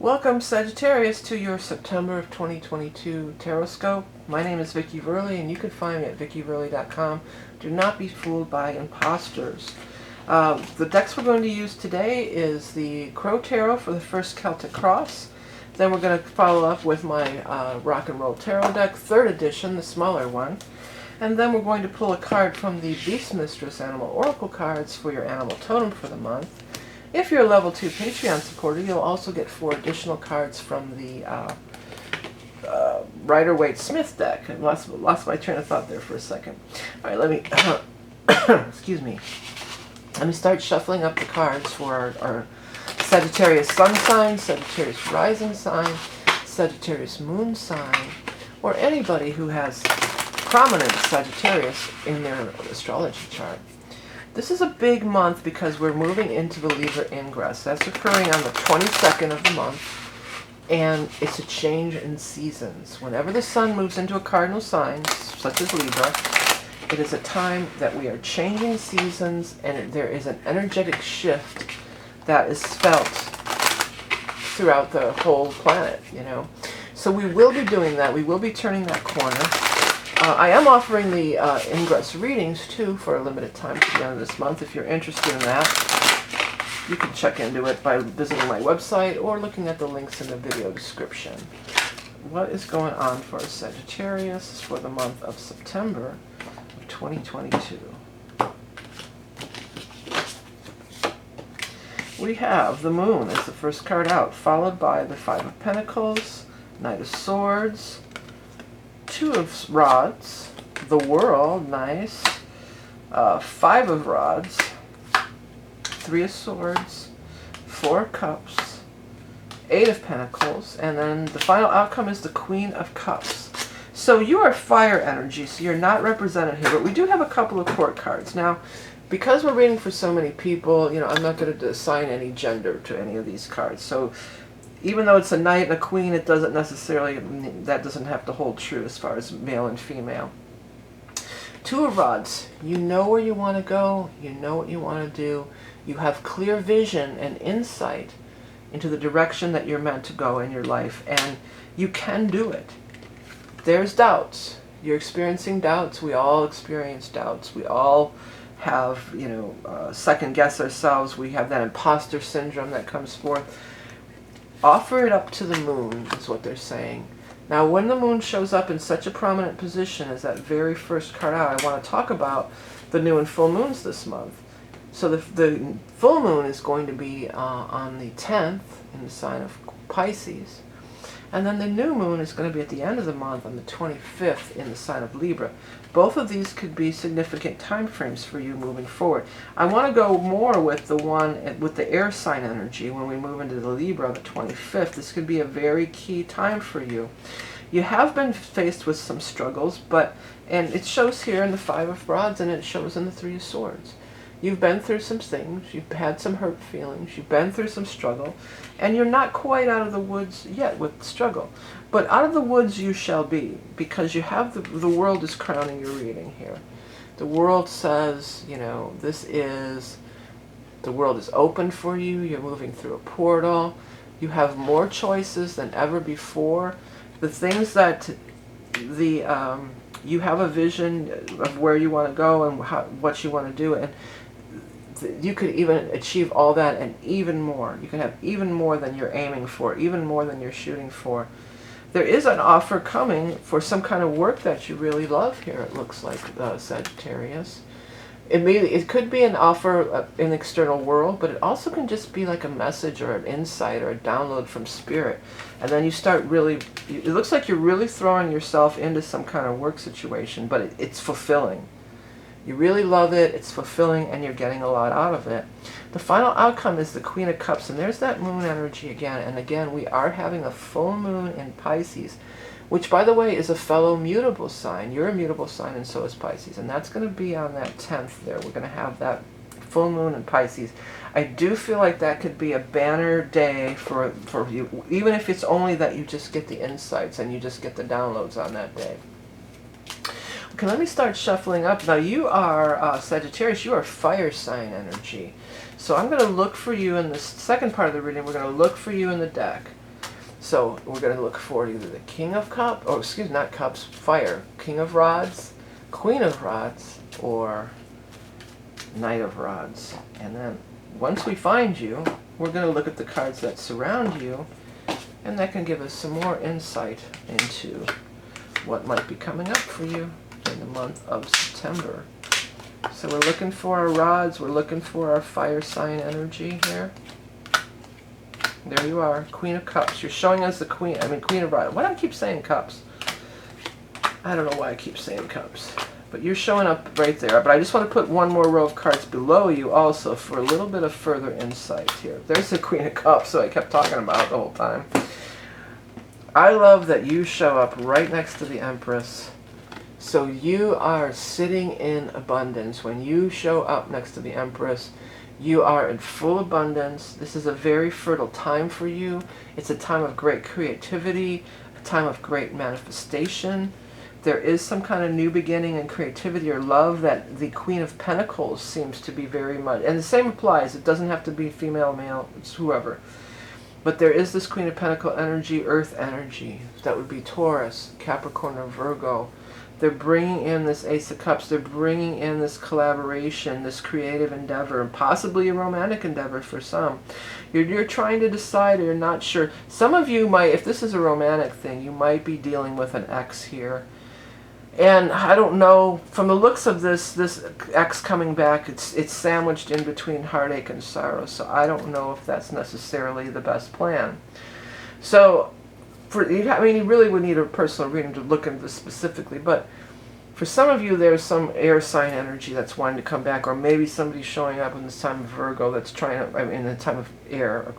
Welcome, Sagittarius, to your September of 2022 Taroscope. My name is Vickieverlie, and you can find me at vickieverlie.com. Do not be fooled by imposters. The decks we're going to use today is the Crow Tarot for the first Celtic Cross. Then we're going to follow up with my Rock and Roll Tarot deck, 3rd edition, the smaller one. And then we're going to pull a card from the Beast Mistress Animal Oracle cards for your animal totem for the month. If you're a level 2 Patreon supporter, you'll also get 4 additional cards from the Rider-Waite-Smith deck. I lost my train of thought there for a second. All right, let me, excuse me. Let me start shuffling up the cards for our Sagittarius Sun sign, Sagittarius Rising sign, Sagittarius Moon sign, or anybody who has prominent Sagittarius in their astrology chart. This is a big month because we're moving into the Libra Ingress. That's occurring on the 22nd of the month, and it's a change in seasons. Whenever the sun moves into a cardinal sign, such as Libra, it is a time that we are changing seasons, and there is an energetic shift that is felt throughout the whole planet, you know. So we will be doing that. We will be turning that corner. I am offering the Ingress readings, too, for a limited time to the end of this month. If you're interested in that, you can check into it by visiting my website or looking at the links in the video description. What is going on for Sagittarius for the month of September of 2022? We have the Moon as the first card out, followed by the 5 of Pentacles, Knight of Swords, 2 of Rods, the World, nice, 5 of Rods, 3 of Swords, 4 of Cups, 8 of Pentacles, and then the final outcome is the Queen of Cups. So you are fire energy, so you're not represented here, but we do have a couple of court cards. Now, because we're reading for so many people, you know, I'm not going to assign any gender to any of these cards. So even though it's a knight and a queen, it doesn't necessarily, that doesn't have to hold true as far as male and female. 2 of Rods, you know where you want to go, you know what you want to do, you have clear vision and insight into the direction that you're meant to go in your life, and you can do it. There's doubts. You're experiencing doubts. We all experience doubts. We all have, you know, second guess ourselves. We have that imposter syndrome that comes forth. Offer it up to the moon, is what they're saying. Now, when the moon shows up in such a prominent position as that very first card out, I want to talk about the new and full moons this month. So the full moon is going to be on the 10th in the sign of Pisces. And then the new moon is going to be at the end of the month on the 25th in the sign of Libra. Both of these could be significant time frames for you moving forward. I want to go more with the one with the air sign energy when we move into the Libra on the 25th. This could be a very key time for you. You have been faced with some struggles, and it shows here in the 5 of Rods, and it shows in the 3 of Swords. You've been through some things, you've had some hurt feelings, you've been through some struggle, and you're not quite out of the woods yet with struggle. But out of the woods you shall be, because you have the world is crowning your reading here. The world says, you know, the world is open for you, you're moving through a portal, you have more choices than ever before. The things that you have a vision of where you want to go and what you want to do, and you could even achieve all that and even more. You can have even more than you're aiming for, even more than you're shooting for. There is an offer coming for some kind of work that you really love here, it looks like, Sagittarius. It could be an offer in the external world, but it also can just be like a message or an insight or a download from spirit. And then you start really, it looks like you're really throwing yourself into some kind of work situation, but it's fulfilling. You really love it, it's fulfilling, and you're getting a lot out of it. The final outcome is the Queen of Cups, and there's that moon energy again. And again, we are having a full moon in Pisces, which, by the way, is a fellow mutable sign. You're a mutable sign, and so is Pisces. And that's going to be on that 10th there. We're going to have that full moon in Pisces. I do feel like that could be a banner day for you, even if it's only that you just get the insights and you just get the downloads on that day. Okay, let me start shuffling up. Now, you are, Sagittarius, you are fire sign energy. So I'm going to look for you in the second part of the reading. We're going to look for you in the deck. So we're going to look for either the King of Cups, oh excuse me, not Cups, Fire, King of Rods, Queen of Rods, or Knight of Rods. And then once we find you, we're going to look at the cards that surround you, and that can give us some more insight into what might be coming up for you in the month of September. So we're looking for our rods, we're looking for our fire sign energy here. There you are, Queen of Cups. You're showing us the Queen of Rods. Why do I keep saying Cups? I don't know why I keep saying Cups. But you're showing up right there. But I just want to put one more row of cards below you also for a little bit of further insight here. There's the Queen of Cups, so I kept talking about the whole time. I love that you show up right next to the Empress. So you are sitting in abundance. When you show up next to the Empress, you are in full abundance. This is a very fertile time for you. It's a time of great creativity, a time of great manifestation. There is some kind of new beginning and creativity or love that the Queen of Pentacles seems to be very much. And the same applies. It doesn't have to be female, male, it's whoever. But there is this Queen of Pentacle energy, Earth energy. That would be Taurus, Capricorn, or Virgo. They're bringing in this Ace of Cups. They're bringing in this collaboration, this creative endeavor, and possibly a romantic endeavor for some. You're trying to decide, or you're not sure. Some of you might, if this is a romantic thing, you might be dealing with an ex here. And I don't know, from the looks of this ex coming back, it's sandwiched in between heartache and sorrow. So I don't know if that's necessarily the best plan. So, you really would need a personal reading to look into this specifically, but for some of you there's some air sign energy that's wanting to come back, or maybe somebody's showing up in this time of Virgo that's trying to, in the time of air,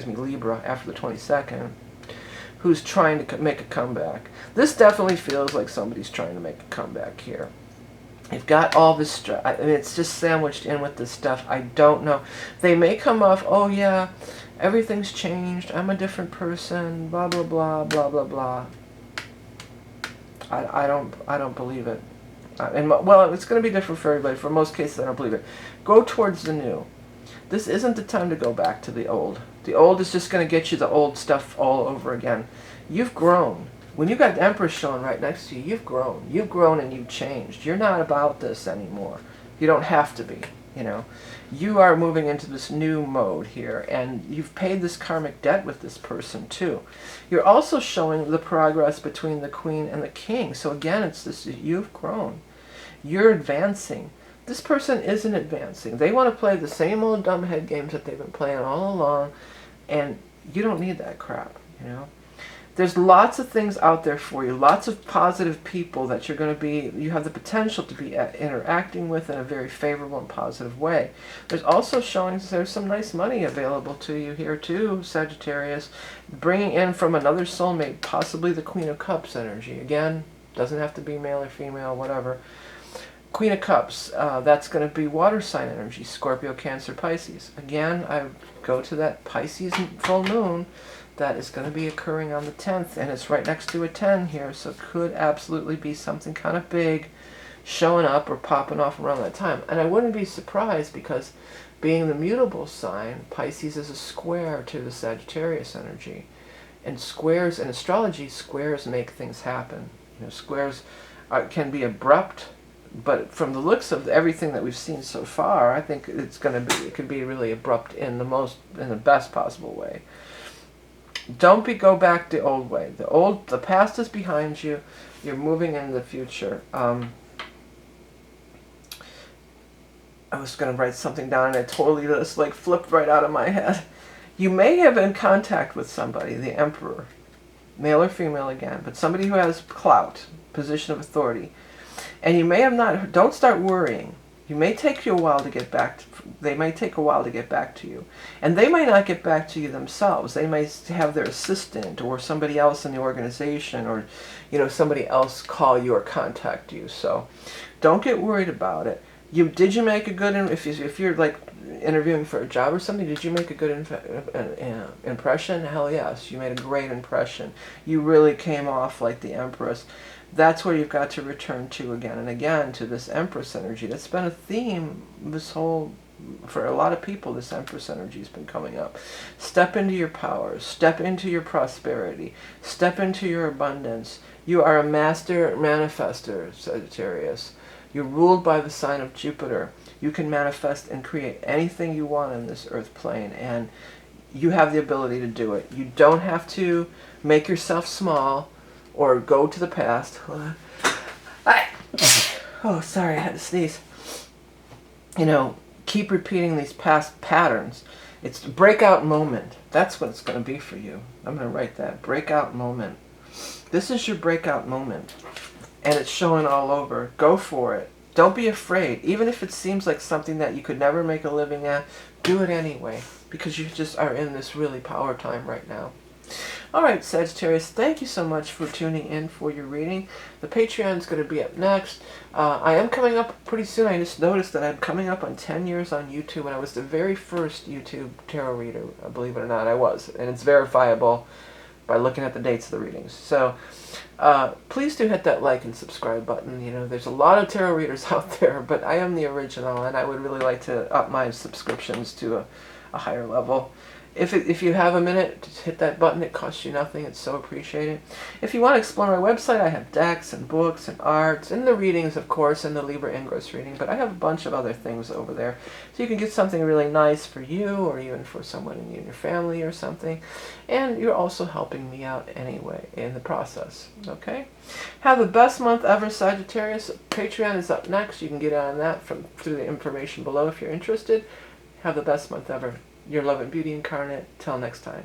Libra after the 22nd, who's trying to make a comeback. This definitely feels like somebody's trying to make a comeback here. You've got all this stuff, it's just sandwiched in with this stuff. I don't know. They may come off, oh yeah, everything's changed, I'm a different person, blah blah blah blah blah blah. I don't believe it. Well, it's going to be different for everybody. For most cases, I don't believe it. Go towards the new. This isn't the time to go back to the old. The old is just going to get you the old stuff all over again. You've grown. When you got the Empress showing right next to you, you've grown. You've grown and you've changed. You're not about this anymore. You don't have to be, you know. You are moving into this new mode here, and you've paid this karmic debt with this person too. You're also showing the progress between the Queen and the King. So again, it's this, you've grown. You're advancing. This person isn't advancing. They want to play the same old dumb head games that they've been playing all along, and you don't need that crap, you know. There's lots of things out there for you, lots of positive people that you're going to be, you have the potential to be interacting with in a very favorable and positive way. There's also showing there's some nice money available to you here too, Sagittarius, bringing in from another soulmate, possibly the Queen of Cups energy. Again, doesn't have to be male or female, whatever. Queen of Cups, that's going to be water sign energy, Scorpio, Cancer, Pisces. Again, I go to that Pisces full moon. That is going to be occurring on the 10th, and it's right next to a 10 here, so it could absolutely be something kind of big showing up or popping off around that time. And I wouldn't be surprised, because being the mutable sign, Pisces is a square to the Sagittarius energy. And squares, in astrology, squares make things happen. You know, squares can be abrupt, but from the looks of everything that we've seen so far, I think it's going to be, it could be really abrupt in the best possible way. Don't go back the old way. The past is behind you. You're moving into the future. I was going to write something down, and it totally just like flipped right out of my head. You may have in contact with somebody, the Emperor, male or female again, but somebody who has clout, position of authority, and you may have not. Don't start worrying. You may take you a while to get back. They may take a while to get back to you, and they might not get back to you themselves. They may have their assistant or somebody else in the organization, or somebody else call you or contact you. So don't get worried about it. Did you make a good if you're like interviewing for a job or something? Did you make a good impression? Hell yes, you made a great impression. You really came off like the Empress. That's where you've got to return to again and again, to this Empress energy. That's been a theme this whole For a lot of people, this Empress energy has been coming up. Step into your powers. Step into your prosperity. Step into your abundance. You are a master manifester, Sagittarius. You're ruled by the sign of Jupiter. You can manifest and create anything you want in this earth plane, and you have the ability to do it. You don't have to make yourself small or go to the past. Oh, sorry, I had to sneeze. You know, keep repeating these past patterns. It's a breakout moment. That's what it's going to be for you. I'm going to write that. Breakout moment. This is your breakout moment. And it's showing all over. Go for it. Don't be afraid. Even if it seems like something that you could never make a living at, do it anyway. Because you just are in this really power time right now. Alright, Sagittarius, thank you so much for tuning in for your reading. The Patreon is going to be up next. I am coming up pretty soon. I just noticed that I'm coming up on 10 years on YouTube, and I was the very first YouTube tarot reader, believe it or not, I was. And it's verifiable by looking at the dates of the readings. So, please do hit that like and subscribe button. You know, there's a lot of tarot readers out there, but I am the original, and I would really like to up my subscriptions to a higher level. If you have a minute, just hit that button. It costs you nothing. It's so appreciated. If you want to explore my website, I have decks and books and arts and the readings, of course, and the Libra Ingress reading. But I have a bunch of other things over there. So you can get something really nice for you or even for someone in your family or something. And you're also helping me out anyway in the process. Okay? Have the best month ever, Sagittarius. Patreon is up next. You can get on that through the information below if you're interested. Have the best month ever. Your love and beauty incarnate. Till next time.